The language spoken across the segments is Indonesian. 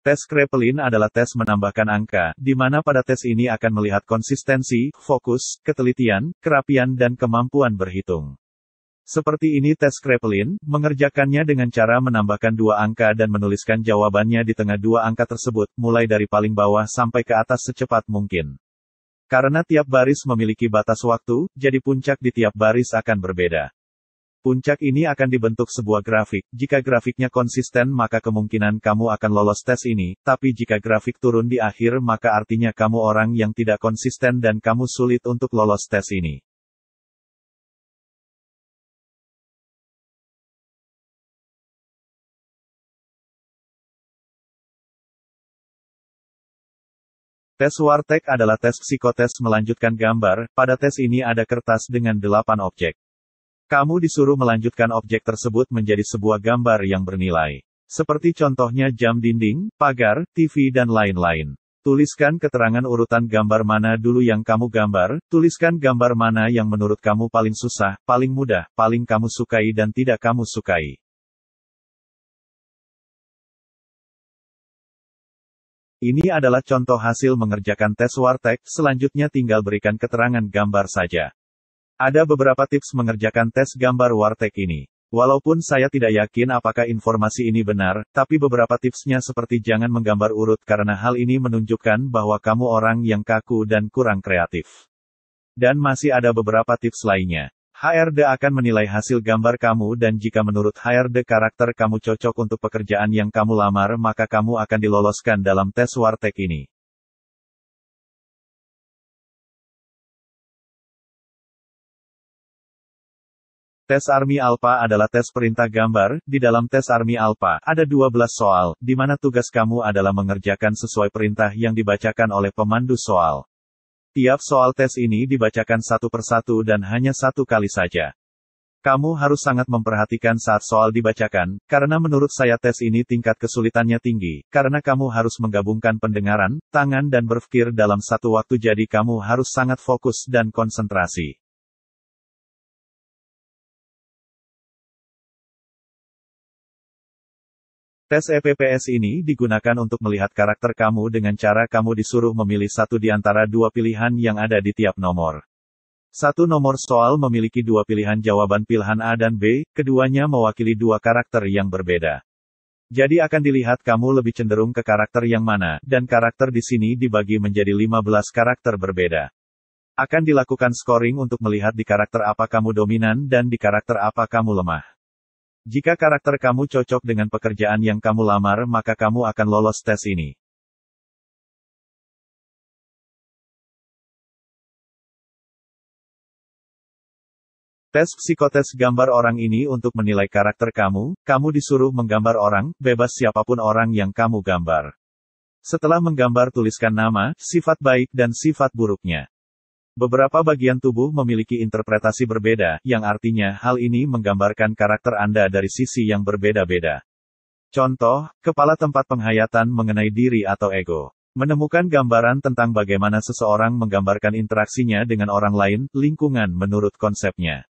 Tes Kraepelin adalah tes menambahkan angka, di mana pada tes ini akan melihat konsistensi, fokus, ketelitian, kerapian dan kemampuan berhitung. Seperti ini tes Kraepelin, mengerjakannya dengan cara menambahkan dua angka dan menuliskan jawabannya di tengah dua angka tersebut, mulai dari paling bawah sampai ke atas secepat mungkin. Karena tiap baris memiliki batas waktu, jadi puncak di tiap baris akan berbeda. Puncak ini akan dibentuk sebuah grafik. Jika grafiknya konsisten maka kemungkinan kamu akan lolos tes ini, tapi jika grafik turun di akhir maka artinya kamu orang yang tidak konsisten dan kamu sulit untuk lolos tes ini. Tes Wartek adalah tes psikotes melanjutkan gambar. Pada tes ini ada kertas dengan 8 objek. Kamu disuruh melanjutkan objek tersebut menjadi sebuah gambar yang bernilai. Seperti contohnya jam dinding, pagar, TV dan lain-lain. Tuliskan keterangan urutan gambar mana dulu yang kamu gambar, tuliskan gambar mana yang menurut kamu paling susah, paling mudah, paling kamu sukai dan tidak kamu sukai. Ini adalah contoh hasil mengerjakan tes Wartek, selanjutnya tinggal berikan keterangan gambar saja. Ada beberapa tips mengerjakan tes gambar Wartek ini. Walaupun saya tidak yakin apakah informasi ini benar, tapi beberapa tipsnya seperti jangan menggambar urut karena hal ini menunjukkan bahwa kamu orang yang kaku dan kurang kreatif. Dan masih ada beberapa tips lainnya. HRD akan menilai hasil gambar kamu dan jika menurut HRD karakter kamu cocok untuk pekerjaan yang kamu lamar maka kamu akan diloloskan dalam tes Wartek ini. Tes Army Alpha adalah tes perintah gambar. Di dalam tes Army Alpha, ada 12 soal, di mana tugas kamu adalah mengerjakan sesuai perintah yang dibacakan oleh pemandu soal. Tiap soal tes ini dibacakan satu persatu dan hanya satu kali saja. Kamu harus sangat memperhatikan saat soal dibacakan, karena menurut saya tes ini tingkat kesulitannya tinggi, karena kamu harus menggabungkan pendengaran, tangan dan berpikir dalam satu waktu jadi kamu harus sangat fokus dan konsentrasi. Tes EPPS ini digunakan untuk melihat karakter kamu dengan cara kamu disuruh memilih satu di antara dua pilihan yang ada di tiap nomor. Satu nomor soal memiliki dua pilihan jawaban pilihan A dan B, keduanya mewakili dua karakter yang berbeda. Jadi akan dilihat kamu lebih cenderung ke karakter yang mana, dan karakter di sini dibagi menjadi 15 karakter berbeda. Akan dilakukan scoring untuk melihat di karakter apa kamu dominan dan di karakter apa kamu lemah. Jika karakter kamu cocok dengan pekerjaan yang kamu lamar maka kamu akan lolos tes ini. Tes psikotes gambar orang ini untuk menilai karakter kamu disuruh menggambar orang, bebas siapapun orang yang kamu gambar. Setelah menggambar tuliskan nama, sifat baik dan sifat buruknya. Beberapa bagian tubuh memiliki interpretasi berbeda, yang artinya hal ini menggambarkan karakter Anda dari sisi yang berbeda-beda. Contoh, kepala tempat penghayatan mengenai diri atau ego. Menemukan gambaran tentang bagaimana seseorang menggambarkan interaksinya dengan orang lain, lingkungan menurut konsepnya.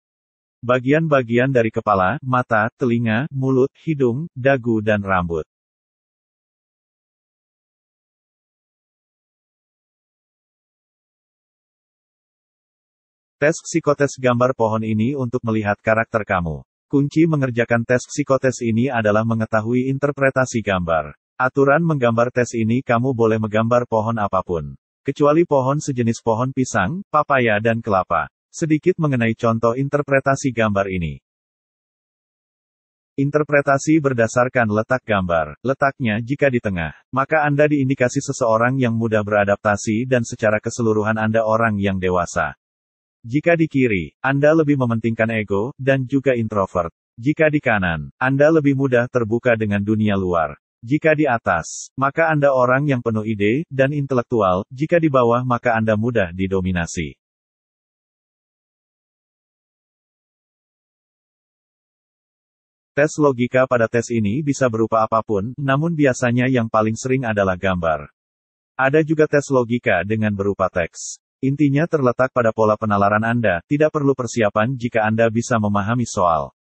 Bagian-bagian dari kepala, mata, telinga, mulut, hidung, dagu dan rambut. Tes psikotes gambar pohon ini untuk melihat karakter kamu. Kunci mengerjakan tes psikotes ini adalah mengetahui interpretasi gambar. Aturan menggambar tes ini kamu boleh menggambar pohon apapun. Kecuali pohon sejenis pohon pisang, papaya dan kelapa. Sedikit mengenai contoh interpretasi gambar ini. Interpretasi berdasarkan letak gambar. Letaknya jika di tengah, maka Anda diindikasi seseorang yang mudah beradaptasi dan secara keseluruhan Anda orang yang dewasa. Jika di kiri, Anda lebih mementingkan ego, dan juga introvert. Jika di kanan, Anda lebih mudah terbuka dengan dunia luar. Jika di atas, maka Anda orang yang penuh ide, dan intelektual. Jika di bawah maka Anda mudah didominasi. Tes logika pada tes ini bisa berupa apapun, namun biasanya yang paling sering adalah gambar. Ada juga tes logika dengan berupa teks. Intinya terletak pada pola penalaran Anda, tidak perlu persiapan jika Anda bisa memahami soal.